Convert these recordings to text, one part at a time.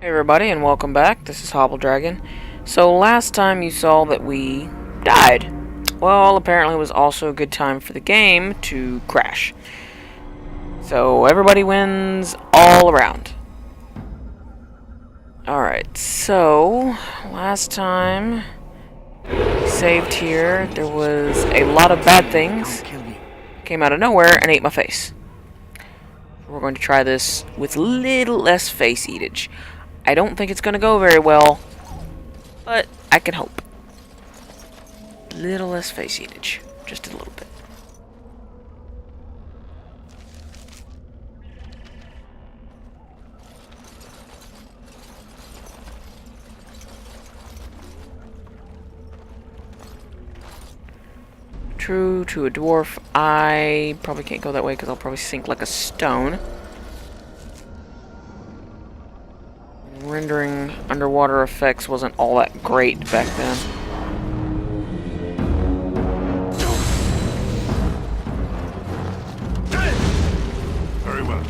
Hey everybody, and welcome back. This is Hobble Dragon. So last time you saw that we died. Well, apparently it was also a good time for the game to crash. So everybody wins all around. Alright, so last time we saved here, there was a lot of bad things. Came out of nowhere and ate my face. We're going to try this with little less face eatage. I don't think it's going to go very well, but I can hope. Little less face eatage. Just a little bit. True to a dwarf. I probably can't go that way because I'll probably sink like a stone. Rendering underwater effects wasn't all that great back then. Very well.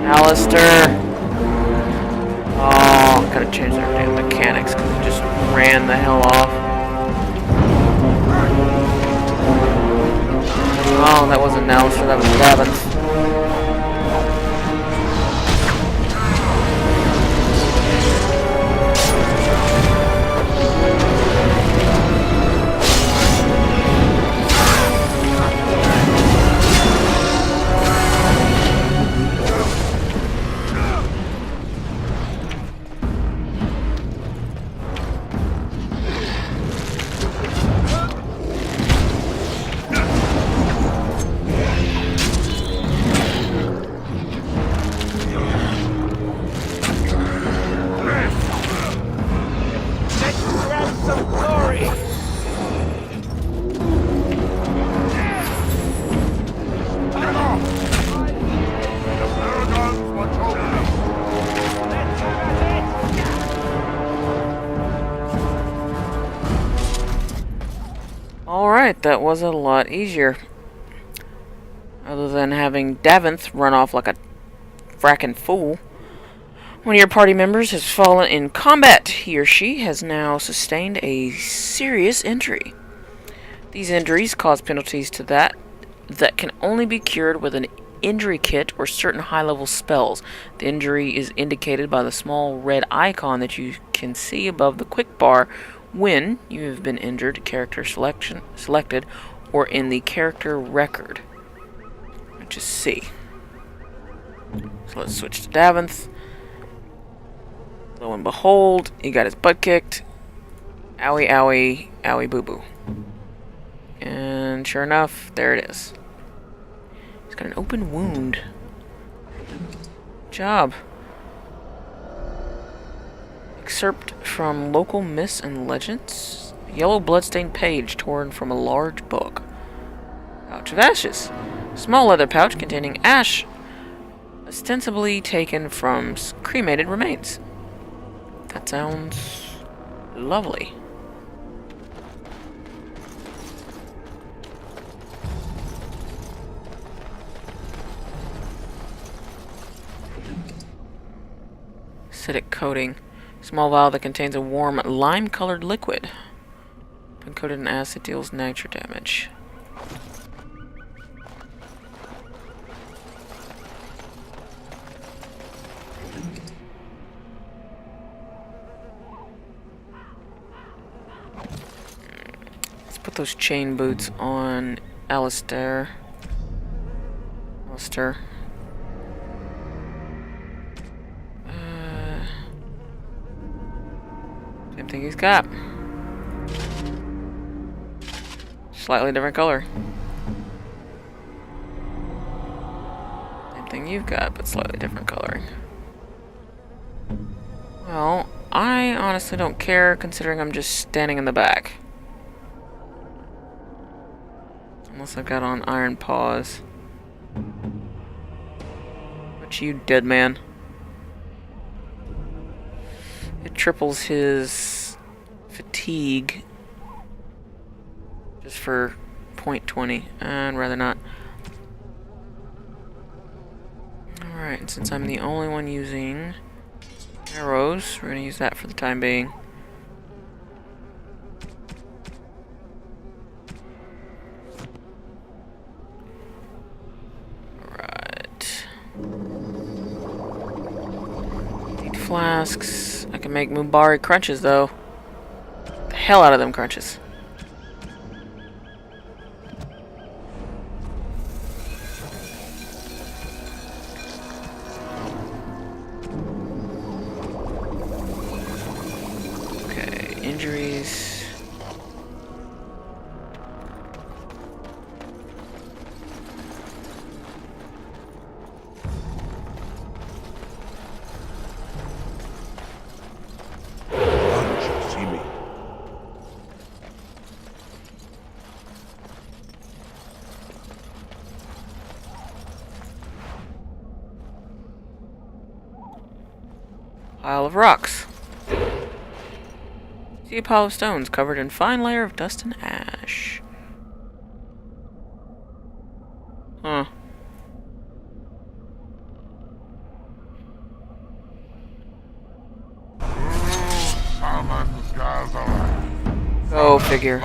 Alistair. Oh, gotta change their damn mechanics because it just ran the hell off. Oh, that wasn't Alistair, that was Davin. Alright, that was a lot easier. Other than having Davinth run off like a frackin' fool. One of your party members has fallen in combat. He or she has now sustained a serious injury. These injuries cause penalties to that can only be cured with an injury kit or certain high-level spells. The injury is indicated by the small red icon that you can see above the quick bar when you have been injured, character selected, or in the character record, which is C. So let's switch to Davinth. Lo and behold, he got his butt kicked. Owie, owie, owie, boo-boo. And sure enough, there it is. He's got an open wound. Good job. Excerpt from local myths and legends. Yellow bloodstained page torn from a large book. Pouch of ashes. Small leather pouch containing ash, ostensibly taken from cremated remains. That sounds lovely. Acidic coating. Small vial that contains a warm lime-colored liquid. When coated in acid, deals nature damage. Let's put those chain boots on Alistair. Same thing he's got. Slightly different color. Same thing you've got, but slightly different coloring. Well, I honestly don't care, considering I'm just standing in the back. Unless I've got on iron paws. What you, dead man? It triples his fatigue just for 0.20. I'd rather not. Alright, and since I'm the only one using arrows, we're going to use that for the time being. Alright. Need flasks. I can make Mubari crunches, though. The hell out of them crunches. Injuries. None shall see me. Pile of rocks. See a pile of stones covered in fine layer of dust and ash. Huh. Go figure.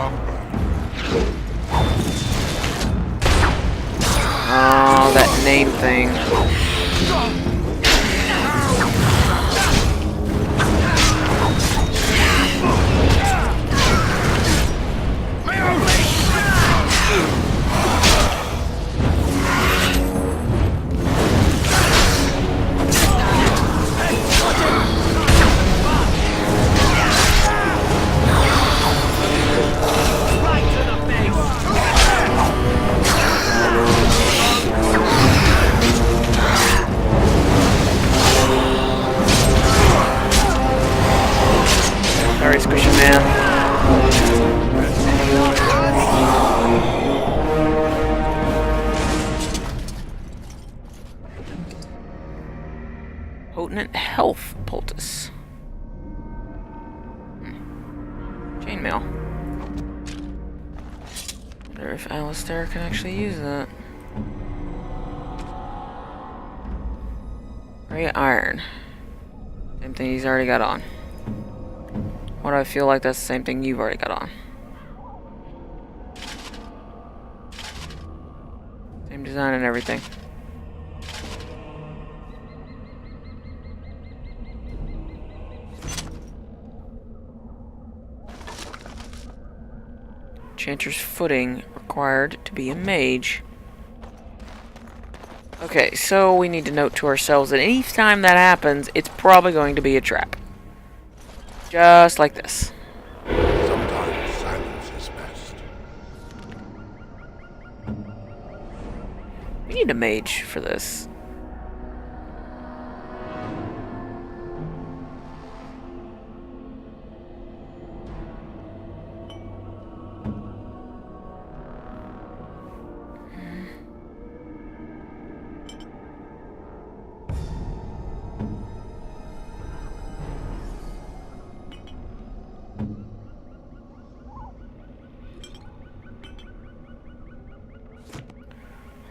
Oh, that name thing. Sorry, Squishy Man. Potent health poultice. Chainmail. Wonder if Alistair can actually use that. Gray iron. Same thing he's already got on. Why do I feel like that's the same thing you've already got on? Same design and everything. Enchanter's footing required to be a mage. Okay, so we need to note to ourselves that any time that happens, it's probably going to be a trap. Just like this. Sometimes silence is best. We need a mage for this.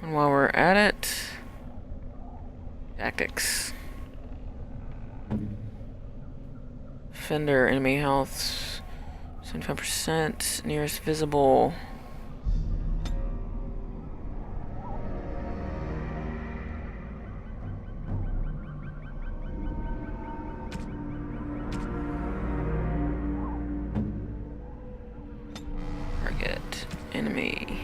And while we're at it, tactics. Defender, enemy health, 75%, nearest visible. Target, enemy.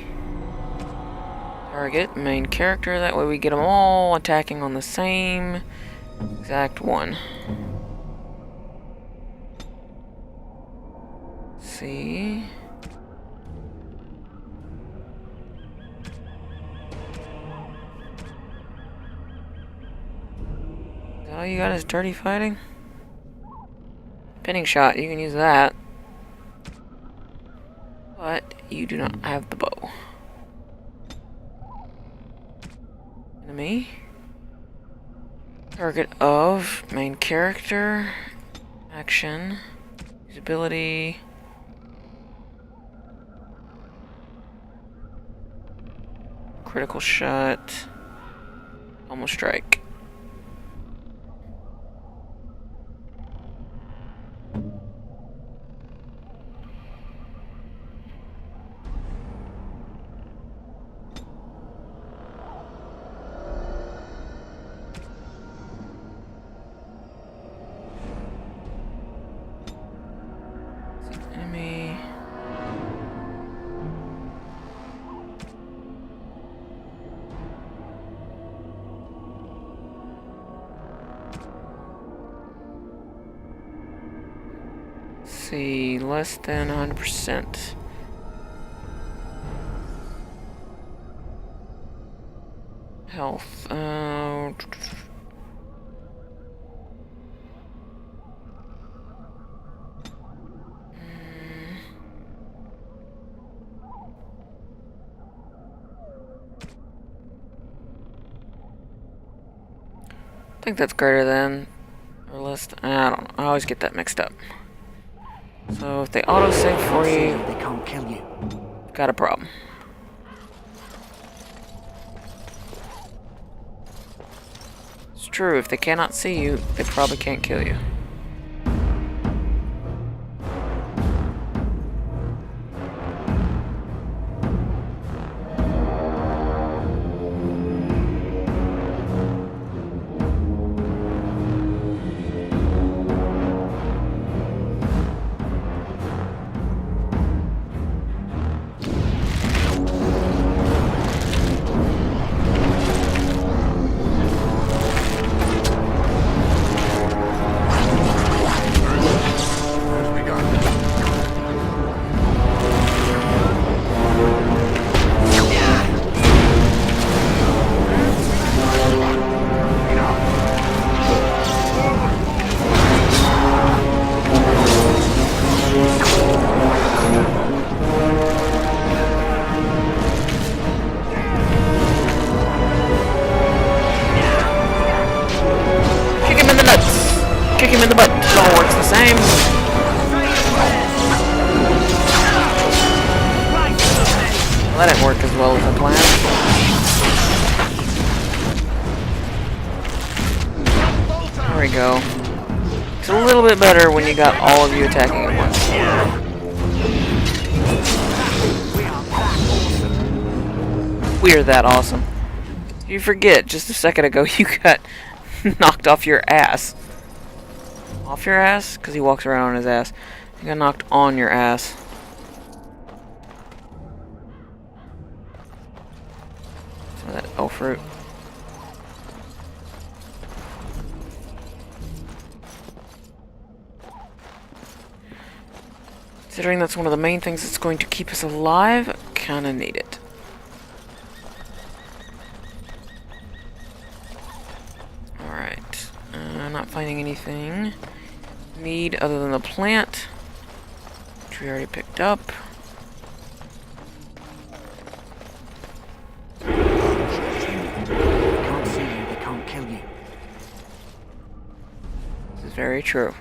Target, main character, that way we get them all attacking on the same exact one. See. Is that all you got is dirty fighting? Pinning shot, you can use that. But you do not have the bow. Enemy. Target of main character. Action. Usability. Critical shot. Almost strike. Enemy. See, less than 100%. Health. I think that's greater than or less than, I don't know. I always get that mixed up. So if they autosave for you, They can't kill you. got a problem. It's true, if they cannot see you, they probably can't kill you. Kick him in the butt. It all works the same. Well, that didn't work as well as I planned. There we go. It's a little bit better when you got all of you attacking at once. We're that awesome. You forget, just a second ago you got knocked off your ass. Off your ass? Because he walks around on his ass. You got knocked on your ass. Some of that elf fruit. Considering that's one of the main things that's going to keep us alive, kinda need it. Alright. Not finding anything. Need other than the plant, which we already picked up. They can't see you, they can't kill you. This is very true.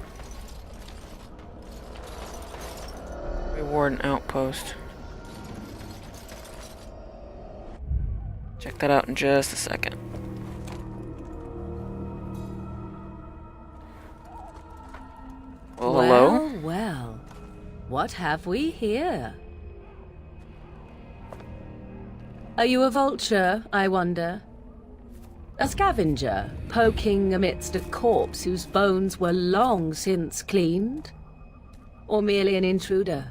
Reward an outpost. Check that out in just a second. Well, hello? Well, what have we here? Are you a vulture, I wonder? A scavenger, poking amidst a corpse whose bones were long since cleaned? Or merely an intruder,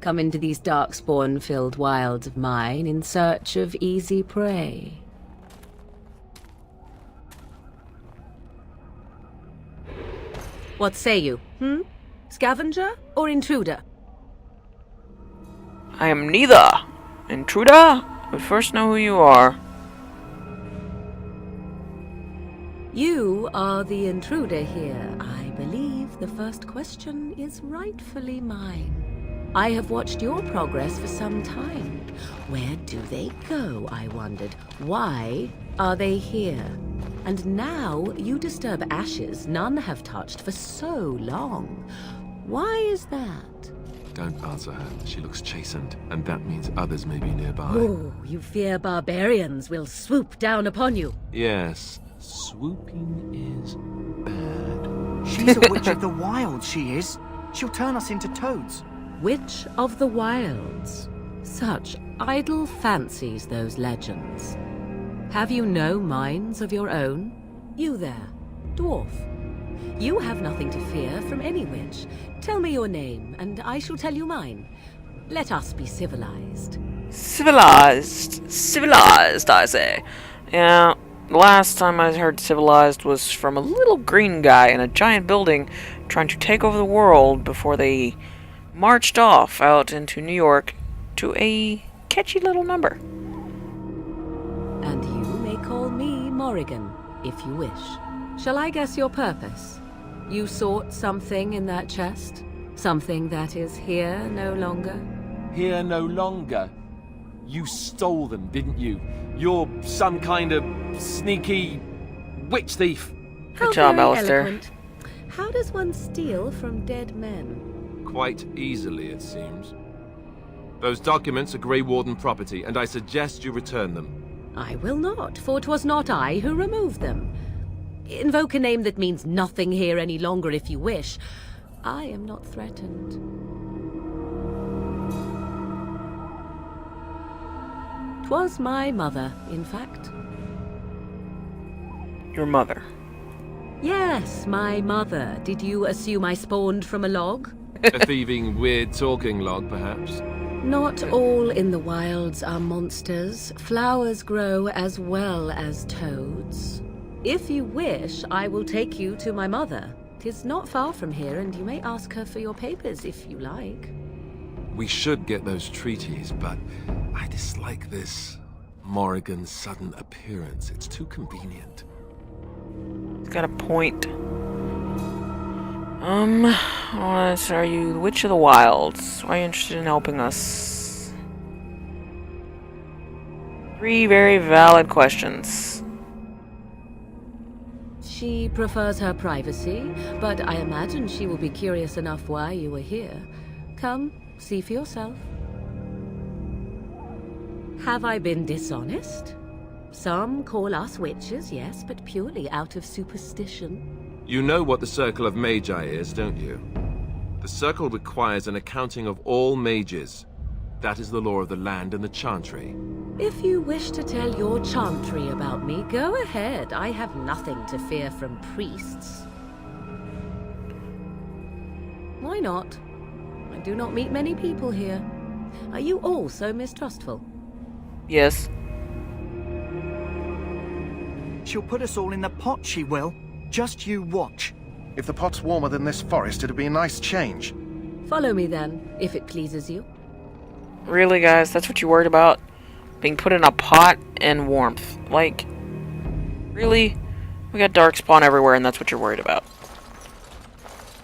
come into these darkspawn-filled wilds of mine in search of easy prey? What say you, Scavenger or intruder? I am neither. Intruder? But first know who you are. You are the intruder here. I believe the first question is rightfully mine. I have watched your progress for some time. Where do they go, I wondered? Why are they here? And now you disturb ashes none have touched for so long. Why is that? Don't answer her. She looks chastened, and that means others may be nearby. Oh, you fear barbarians will swoop down upon you. Yes, swooping is bad. She's a witch of the wilds, she is. She'll turn us into toads. Witch of the Wilds. Such idle fancies, those legends. Have you no minds of your own? You there, dwarf. You have nothing to fear from any witch. Tell me your name, and I shall tell you mine. Let us be civilized. Civilized, I say. Yeah, the last time I heard civilized was from a little green guy in a giant building trying to take over the world before they marched off out into New York to a catchy little number. And you may call me Morrigan, if you wish. Shall I guess your purpose? You sought something in that chest? Something that is here no longer? Here no longer. You stole them, didn't you? You're some kind of sneaky witch thief. Good job, very Alistair. eloquent. How does one steal from dead men? Quite easily, it seems. Those documents are Grey Warden property, and I suggest you return them. I will not, for 'twas not I who removed them. Invoke a name that means nothing here any longer if you wish. I am not threatened. 'Twas my mother, in fact. Your mother. Yes, my mother. Did you assume I spawned from a log? A thieving, weird talking log, perhaps? Not all in the wilds are monsters. Flowers grow as well as toads. If you wish, I will take you to my mother. 'Tis not far from here, and you may ask her for your papers if you like. We should get those treaties, but I dislike this Morrigan's sudden appearance. It's too convenient. He's got a point. Are you the Witch of the Wilds? Why are you interested in helping us? 3 very valid questions. She prefers her privacy, but I imagine she will be curious enough why you are here. Come, see for yourself. Have I been dishonest? Some call us witches, yes, but purely out of superstition. You know what the Circle of Magi is, don't you? The Circle requires an accounting of all mages. That is the law of the land and the Chantry. If you wish to tell your chantry about me, go ahead. I have nothing to fear from priests. Why not? I do not meet many people here. Are you all so mistrustful? Yes. She'll put us all in the pot, she will. Just you watch. If the pot's warmer than this forest, it'd be a nice change. Follow me then, if it pleases you. Really, guys? That's what you're worried about? Being put in a pot and warmth. Like, really? We got darkspawn everywhere, and that's what you're worried about.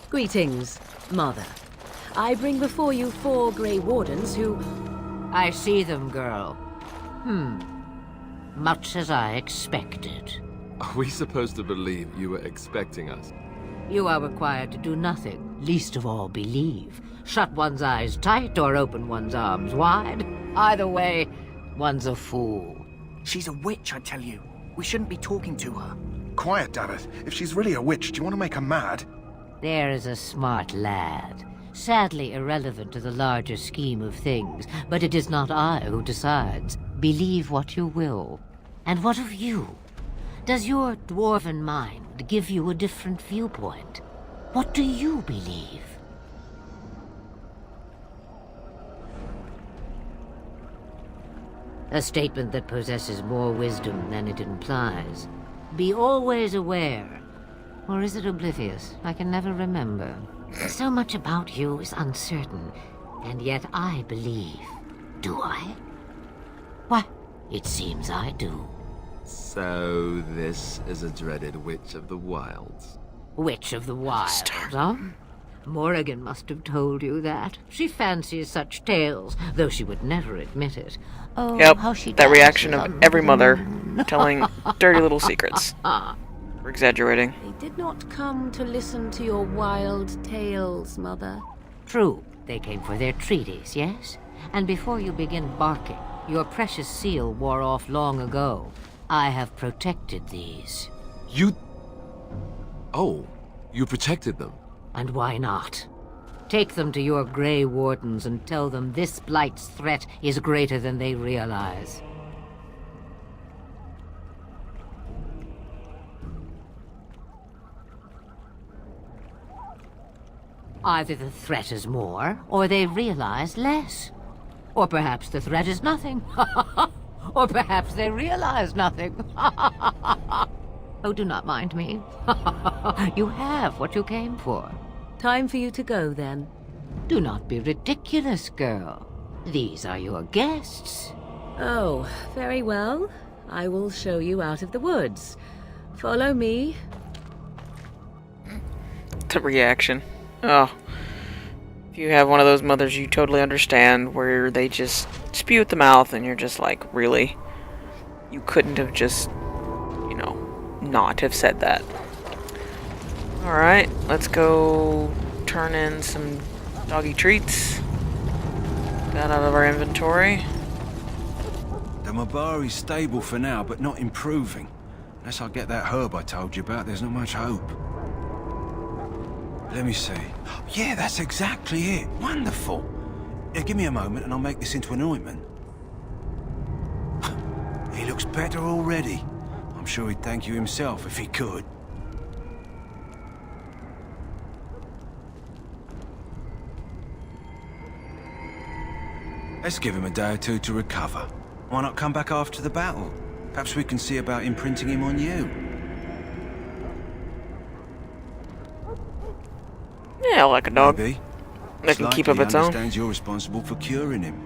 Greetings, Mother. I bring before you 4 Grey Wardens who... I see them, girl. Much as I expected. Are we supposed to believe you were expecting us? You are required to do nothing, least of all believe. Shut one's eyes tight or open one's arms wide. Either way, one's a fool. She's a witch, I tell you. We shouldn't be talking to her. Quiet, dammit. If she's really a witch, do you want to make her mad? There is a smart lad. Sadly irrelevant to the larger scheme of things, but it is not I who decides. Believe what you will. And what of you? Does your dwarven mind give you a different viewpoint? What do you believe? A statement that possesses more wisdom than it implies. Be always aware. Or is it oblivious? I can never remember. So much about you is uncertain, and yet I believe. Do I? Why, it seems I do. So, this is a dreaded Witch of the Wilds. Witch of the Wilds, huh? Morrigan must have told you that. She fancies such tales, though she would never admit it. Oh, Yep, how she that reaction dances of on every the mother moon. telling dirty little secrets. We're exaggerating. They did not come to listen to your wild tales, Mother. True, they came for their treaties, yes? And before you begin barking, your precious seal wore off long ago. I have protected these. You... Oh, you protected them. And why not? Take them to your Grey Wardens and tell them this Blight's threat is greater than they realize. Either the threat is more, or they realize less. Or perhaps the threat is nothing. Or perhaps they realize nothing. Oh, do not mind me. You have what you came for. Time for you to go, then. Do not be ridiculous, girl. These are your guests. Oh, very well. I will show you out of the woods. Follow me. The reaction. Oh. If you have one of those mothers you totally understand, where they just spew at the mouth and you're just like, really? You couldn't have just, you know, not have said that. Alright, let's go turn in some doggy treats. Got out of our inventory. The Mabari's stable for now, but not improving. Unless I get that herb I told you about, there's not much hope. Let me see. Yeah, that's exactly it. Wonderful. Yeah, give me a moment and I'll make this into an ointment. He looks better already. I'm sure he'd thank you himself if he could. Let's give him a day or two to recover. Why not come back after the battle? Perhaps we can see about imprinting him on you. Yeah, like a dog. Maybe. That can keep up its own. Understands you're responsible for curing him.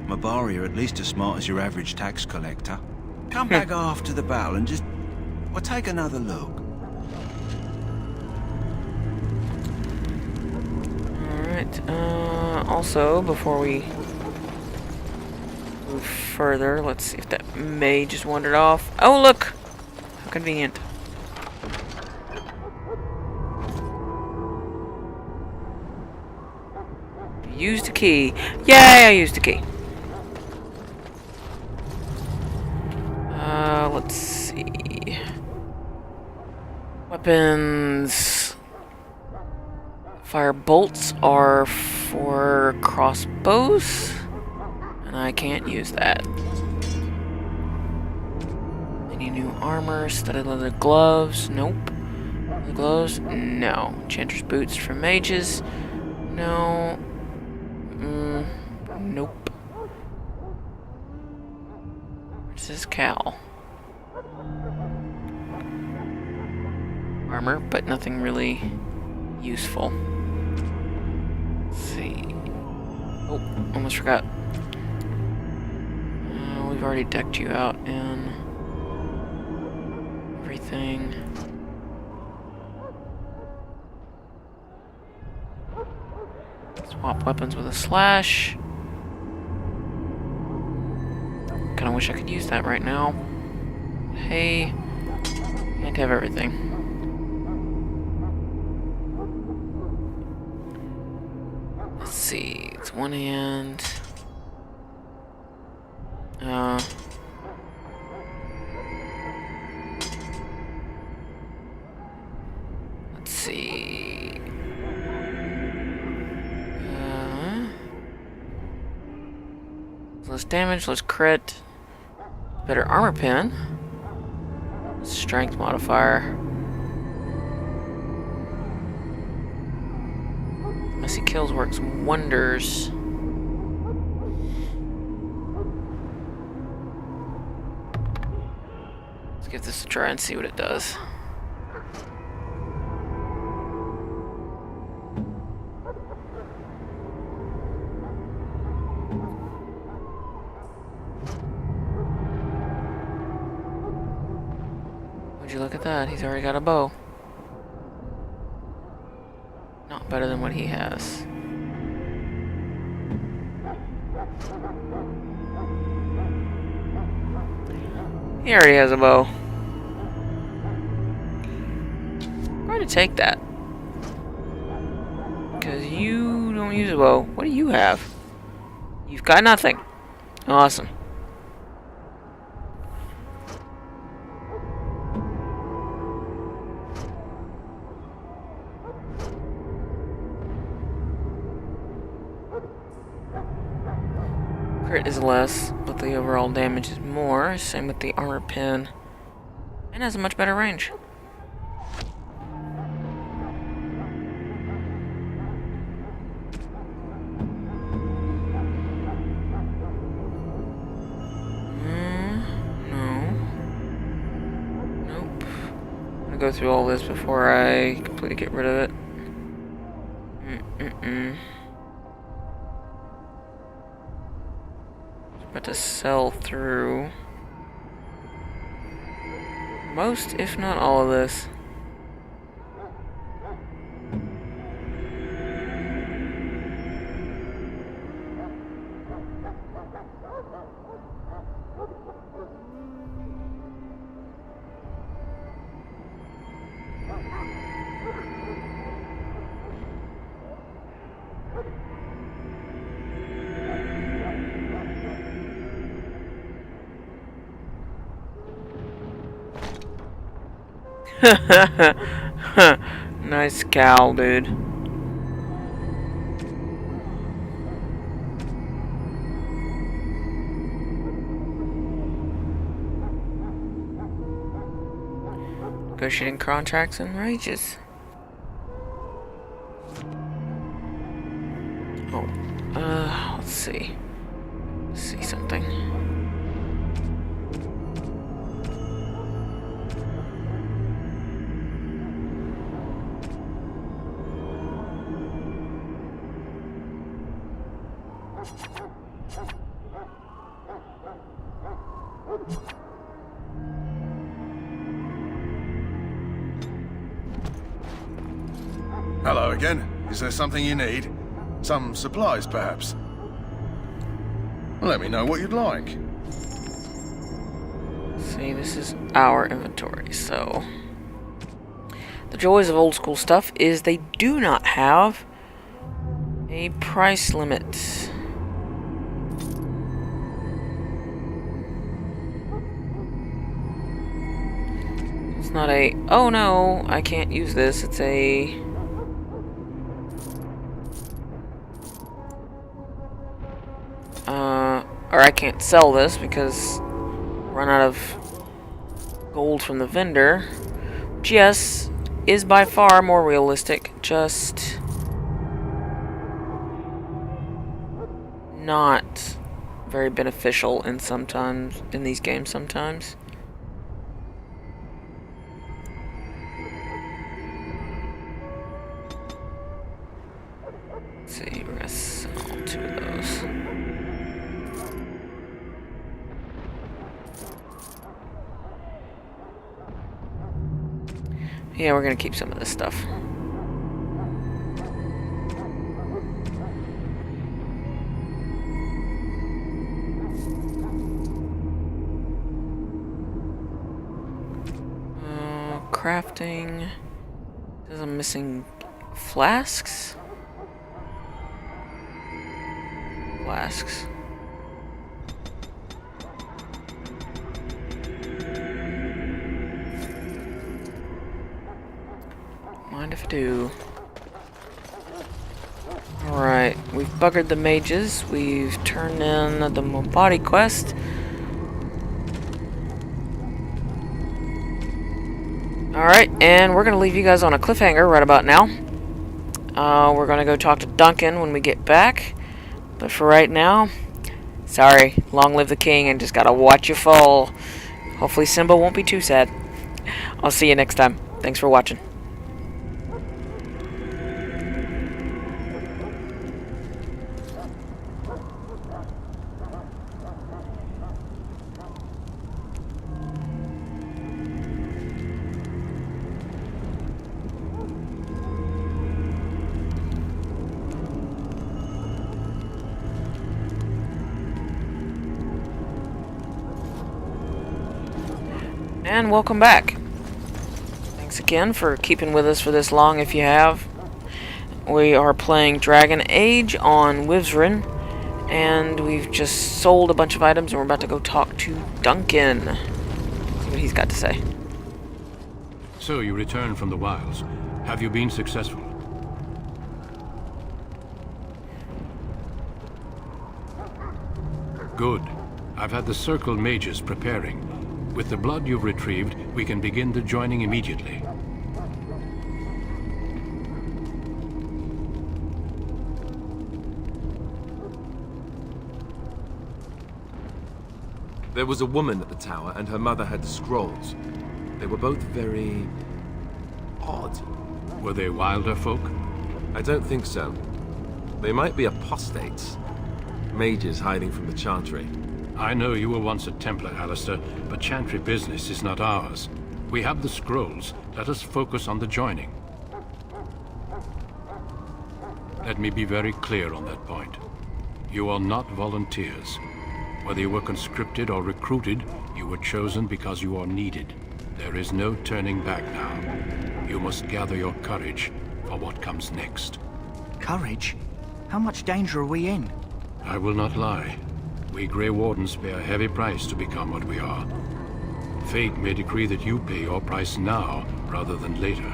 Mabari are at least as smart as your average tax collector. Come back after the battle and just... well, take another look. Alright, also, before we move further, let's see if that May just wandered off. Oh, look! How convenient. Used a key. Yay, I used a key. Let's see. Weapons. Fire bolts are for crossbows, and I can't use that. Any new armor? Studded leather gloves? Nope. The gloves? No. Enchanter's boots for mages? No. Nope. Where's this cowl? Armor, but nothing really useful. Let's see. Oh, almost forgot. We've already decked you out in everything. Swap weapons with a slash. Kinda wish I could use that right now. Hey, can't have everything. Let's see, it's one hand. Let's see. Less damage, less crit. Better armor pen. Strength modifier. Messy kills works wonders. Let's give this a try and see what it does. Would you look at that? He's already got a bow. Not better than what he has. He already has a bow. I'm going to take that. Because you don't use a bow. What do you have? You've got nothing. Awesome. Crit is less, but the overall damage is more. Same with the armor pin. And has a much better range. Go through all this before I completely get rid of it. About to sell through most, if not all of this. Nice cowl, dude. Negotiating contracts and wages. Oh, let's see. Let's see something. Hello again. Is there something you need? Some supplies, perhaps? Let me know what you'd like. See, this is our inventory, so... The joys of old school stuff is they do not have a price limit. It's not a, oh no, I can't use this. It's a... or I can't sell this because I run out of gold from the vendor. Which, yes, is by far more realistic. Just not very beneficial in these games sometimes. Let's see, we're gonna sell 2 of those. Yeah, we're gonna keep some of this stuff. Crafting. Says I'm missing flasks. Flasks. Mind if I do? Alright, we've buggered the mages. We've turned in the Mobody quest. Alright, and we're going to leave you guys on a cliffhanger right about now. We're going to go talk to Duncan when we get back. But for right now, sorry, long live the king and just gotta watch you fall. Hopefully Simba won't be too sad. I'll see you next time. Thanks for watching. And welcome back. Thanks again for keeping with us for this long if you have. We are playing Dragon Age on Wivsren, and we've just sold a bunch of items and we're about to go talk to Duncan. See what he's got to say. So you returned from the wilds. Have you been successful? Good. I've had the Circle mages preparing. With the blood you've retrieved, we can begin the joining immediately. There was a woman at the tower, and her mother had the scrolls. They were both very odd. Were they wilder folk? I don't think so. They might be apostates. Mages hiding from the Chantry. I know you were once a Templar, Alistair, but Chantry business is not ours. We have the scrolls. Let us focus on the joining. Let me be very clear on that point. You are not volunteers. Whether you were conscripted or recruited, you were chosen because you are needed. There is no turning back now. You must gather your courage for what comes next. Courage? How much danger are we in? I will not lie. We Grey Wardens pay a heavy price to become what we are. Fate may decree that you pay your price now, rather than later.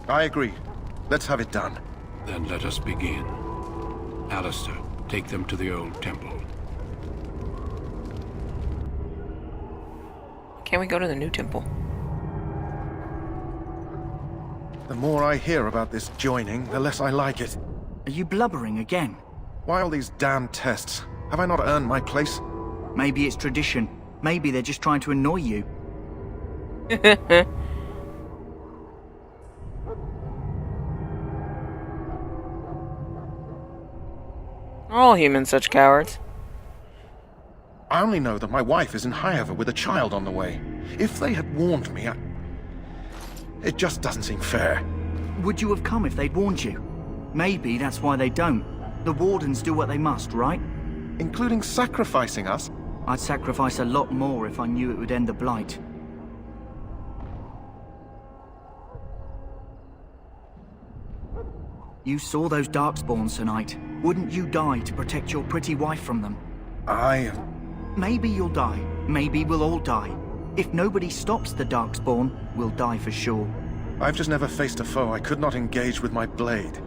I agree. Let's have it done. Then let us begin. Alistair, take them to the old temple. Can we go to the new temple? The more I hear about this joining, the less I like it. Are you blubbering again? Why all these damn tests? Have I not earned my place? Maybe it's tradition. Maybe they're just trying to annoy you. All humans such cowards. I only know that my wife is in Highever with a child on the way. If they had warned me, it just doesn't seem fair. Would you have come if they'd warned you? Maybe that's why they don't. The Wardens do what they must, right? Including sacrificing us? I'd sacrifice a lot more if I knew it would end the Blight. You saw those Darkspawns tonight. Wouldn't you die to protect your pretty wife from them? Maybe you'll die. Maybe we'll all die. If nobody stops the Darkspawn, we'll die for sure. I've just never faced a foe I could not engage with my blade.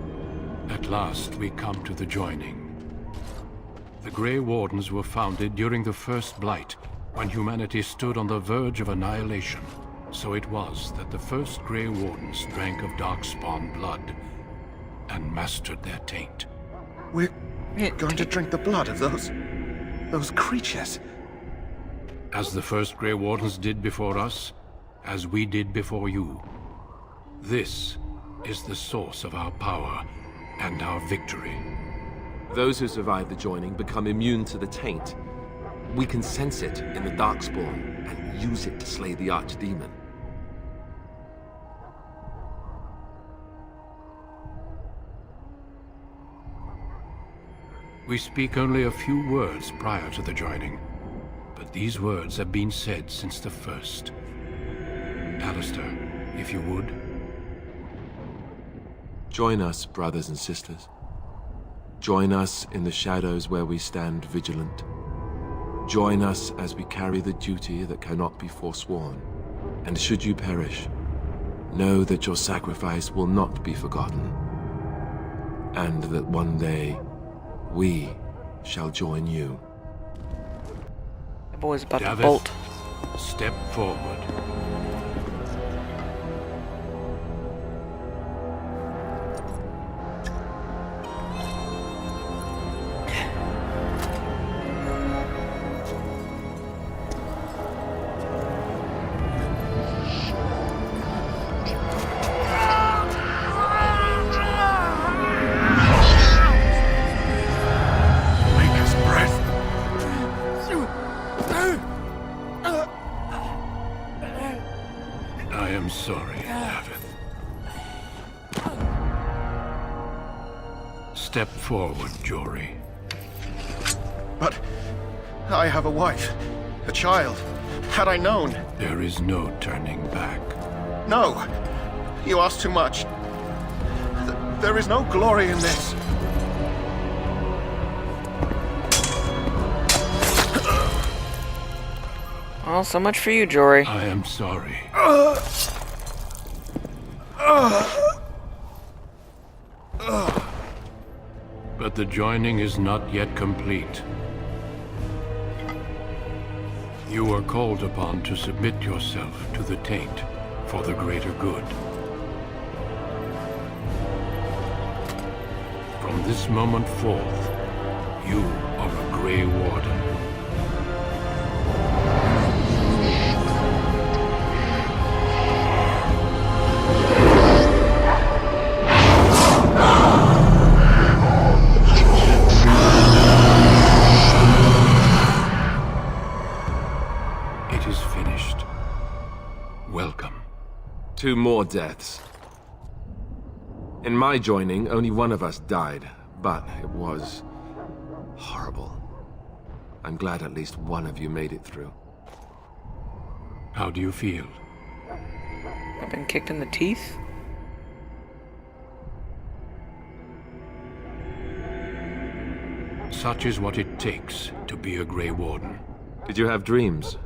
At last, we come to the joining. The Grey Wardens were founded during the First Blight, when humanity stood on the verge of annihilation. So it was that the first Grey Wardens drank of Darkspawn blood and mastered their taint. We're going to drink the blood of those creatures. As the first Grey Wardens did before us, as we did before you. This is the source of our power and our victory. Those who survive the joining become immune to the taint. We can sense it in the Darkspawn and use it to slay the Archdemon. We speak only a few words prior to the joining, but these words have been said since the first. Alistair, if you would. Join us, brothers and sisters. Join us in the shadows where we stand vigilant. Join us as we carry the duty that cannot be forsworn. And should you perish, know that your sacrifice will not be forgotten. And that one day, we shall join you. The boy's about to Davith, bolt. step forward. I am sorry, Davith. Step forward, Jory. But I have a wife, a child. Had I known... There is no turning back. No! You ask too much. There is no glory in this. Well, so much for you, Jory. I am sorry. But the joining is not yet complete. You are called upon to submit yourself to the taint for the greater good. From this moment forth, you are a Grey Warden. It is finished. Welcome. 2 more deaths. In my joining, only one of us died, but it was horrible. I'm glad at least one of you made it through. How do you feel? I've been kicked in the teeth. Such is what it takes to be a Grey Warden. Did you have dreams?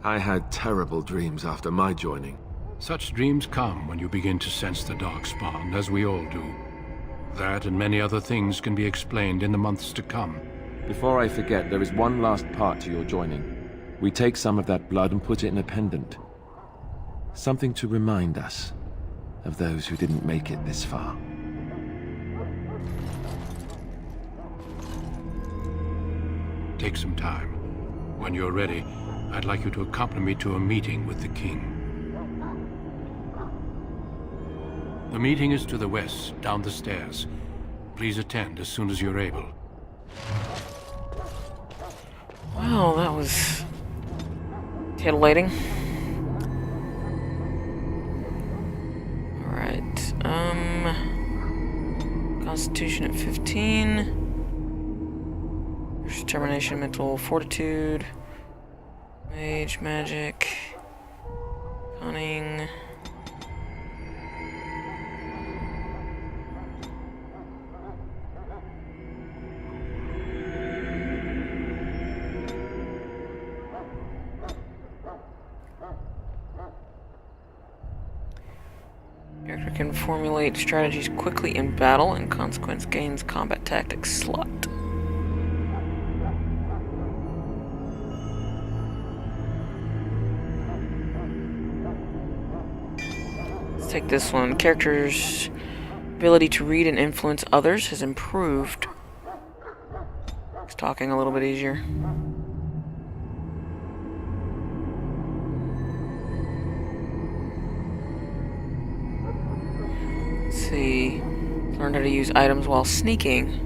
I had terrible dreams after my joining. Such dreams come when you begin to sense the Darkspawn, as we all do. That and many other things can be explained in the months to come. Before I forget, there is one last part to your joining. We take some of that blood and put it in a pendant. Something to remind us of those who didn't make it this far. Take some time. When you're ready, I'd like you to accompany me to a meeting with the king. The meeting is to the west, down the stairs. Please attend as soon as you're able. Wow, that was titillating. Alright, Constitution at 15. Determination, mental fortitude. Mage, magic. Cunning. Character can formulate strategies quickly in battle, and consequence gains combat tactics slot. Let's take this one. Character's ability to read and influence others has improved. It's talking a little bit easier. See, learn how to use items while sneaking.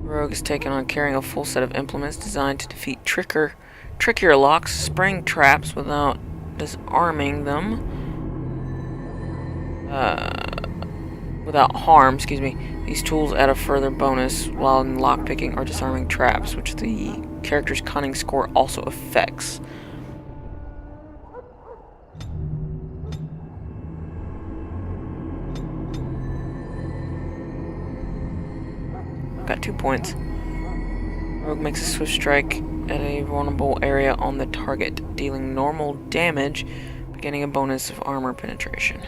Rogue is taken on carrying a full set of implements designed to defeat trickier locks, spring traps without disarming them. Without harm, excuse me. These tools add a further bonus while in lockpicking or disarming traps, which the character's cunning score also affects. Got 2 points. Rogue makes a swift strike at a vulnerable area on the target, dealing normal damage, but getting a bonus of armor penetration.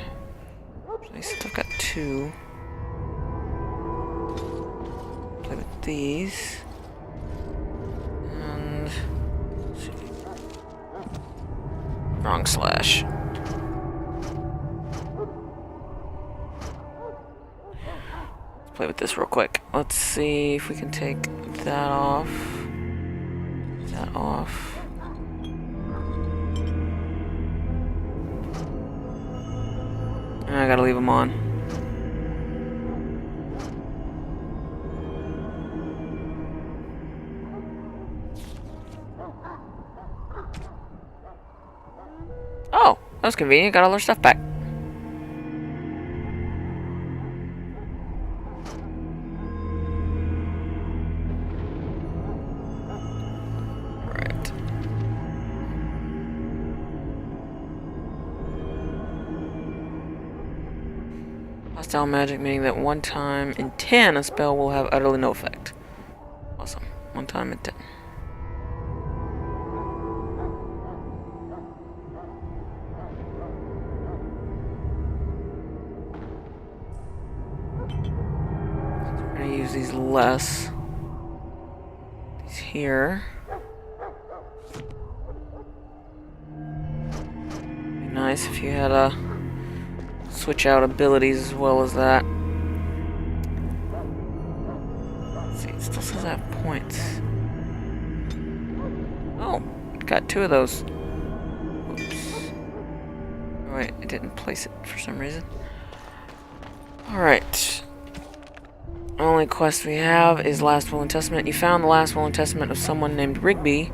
At least I've got 2. Play with these. And let's see. Wrong slash. Play with this real quick. Let's see if we can take that off. That off. And I gotta leave them on. Oh, that was convenient. Got all our stuff back. Style magic, meaning that 1 time in 10 a spell will have utterly no effect. Awesome. 1 time in 10. We're gonna use these less. These here. Be nice if you had a switch out abilities as well as that. Let's see, it still says I have points. Oh, got 2 of those. Oops. Oh, wait, it didn't place it for some reason. Alright. Only quest we have is Last Will and Testament. You found the Last Will and Testament of someone named Rigby.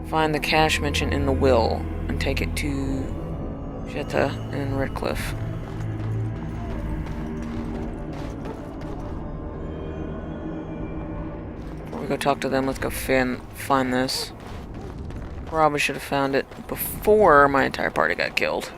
Find the cache mentioned in the will and take it to Jetta and Redcliffe. Before we go talk to them, let's go find this. Probably should have found it before my entire party got killed.